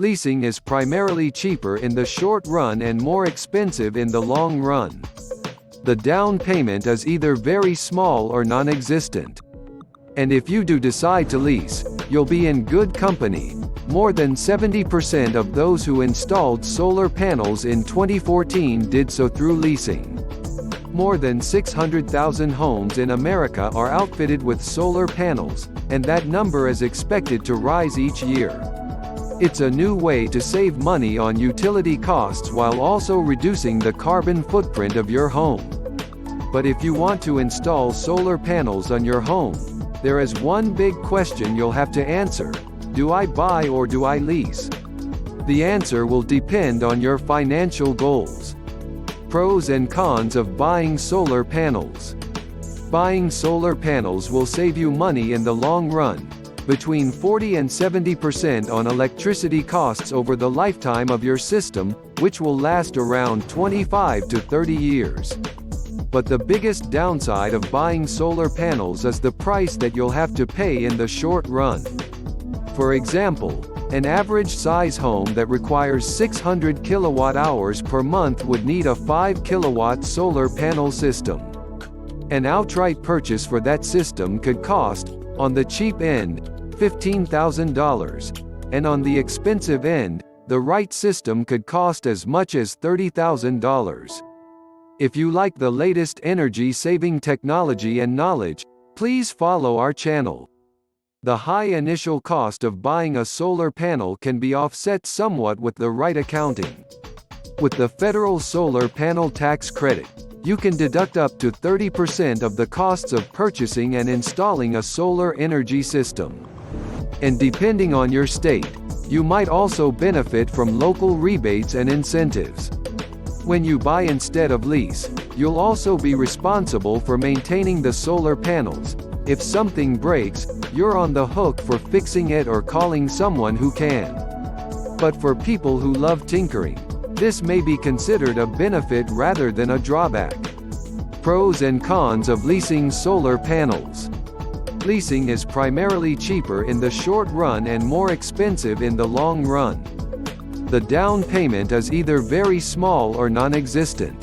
Leasing is primarily cheaper in the short run and more expensive in the long run. The down payment is either very small or non-existent. And if you do decide to lease, you'll be in good company. More than 70% of those who installed solar panels in 2014 did so through leasing. More than 600,000 homes in America are outfitted with solar panels, and that number is expected to rise each year. It's a new way to save money on utility costs while also reducing the carbon footprint of your home. But if you want to install solar panels on your home, there is one big question you'll have to answer: do I buy or do I lease? The answer will depend on your financial goals. Pros and cons of buying solar panels. Buying solar panels will save you money in the long run, between 40 and 70% on electricity costs over the lifetime of your system, which will last around 25 to 30 years. But the biggest downside of buying solar panels is the price that you'll have to pay in the short run. For example, an average-size home that requires 600 kilowatt-hours per month would need a 5-kilowatt solar panel system. An outright purchase for that system could cost, on the cheap end, $15,000, and on the expensive end, the right system could cost as much as $30,000. If you like the latest energy-saving technology and knowledge, please follow our channel. The high initial cost of buying a solar panel can be offset somewhat with the right accounting. With the federal solar panel tax credit, you can deduct up to 30% of the costs of purchasing and installing a solar energy system. And depending on your state, you might also benefit from local rebates and incentives. When you buy instead of lease, you'll also be responsible for maintaining the solar panels. If something breaks, you're on the hook for fixing it or calling someone who can. But for people who love tinkering, this may be considered a benefit rather than a drawback. Pros and cons of leasing solar panels. Leasing is primarily cheaper in the short run and more expensive in the long run. The down payment is either very small or non-existent.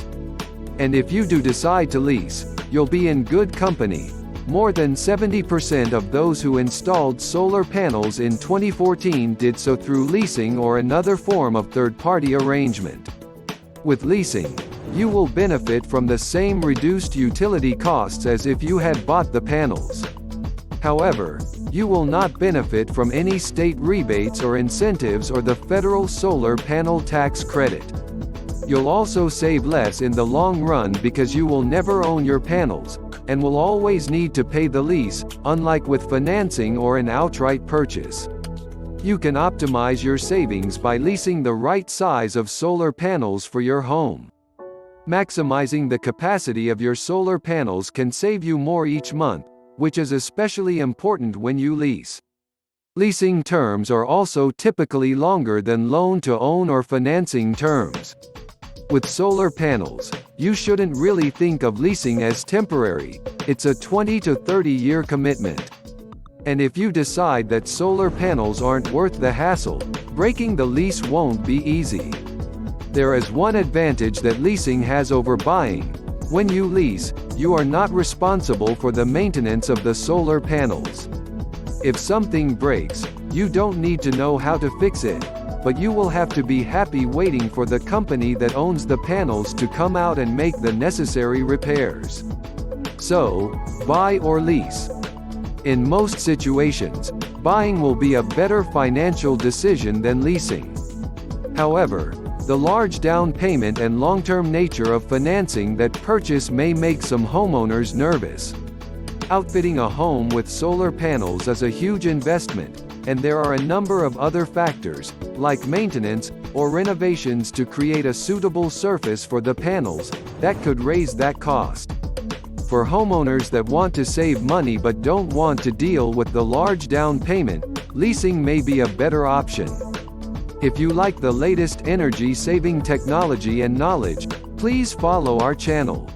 And if you do decide to lease, you'll be in good company. More than 70% of those who installed solar panels in 2014 did so through leasing or another form of third-party arrangement. With leasing, you will benefit from the same reduced utility costs as if you had bought the panels. However, you will not benefit from any state rebates or incentives or the federal solar panel tax credit. You'll also save less in the long run because you will never own your panels, and will always need to pay the lease, unlike with financing or an outright purchase. You can optimize your savings by leasing the right size of solar panels for your home. Maximizing the capacity of your solar panels can save you more each month, which is especially important when you lease. Leasing terms are also typically longer than loan-to-own or financing terms. With solar panels, you shouldn't really think of leasing as temporary. It's a 20 to 30-year commitment. And if you decide that solar panels aren't worth the hassle, breaking the lease won't be easy. There is one advantage that leasing has over buying. When you lease, you are not responsible for the maintenance of the solar panels. If something breaks, you don't need to know how to fix it, but you will have to be happy waiting for the company that owns the panels to come out and make the necessary repairs. So, buy or lease. In most situations, buying will be a better financial decision than leasing. However, the large down payment and long-term nature of financing that purchase may make some homeowners nervous. Outfitting a home with solar panels is a huge investment, and there are a number of other factors, like maintenance, or renovations to create a suitable surface for the panels, that could raise that cost. For homeowners that want to save money but don't want to deal with the large down payment, leasing may be a better option. If you like the latest energy-saving technology and knowledge, please follow our channel.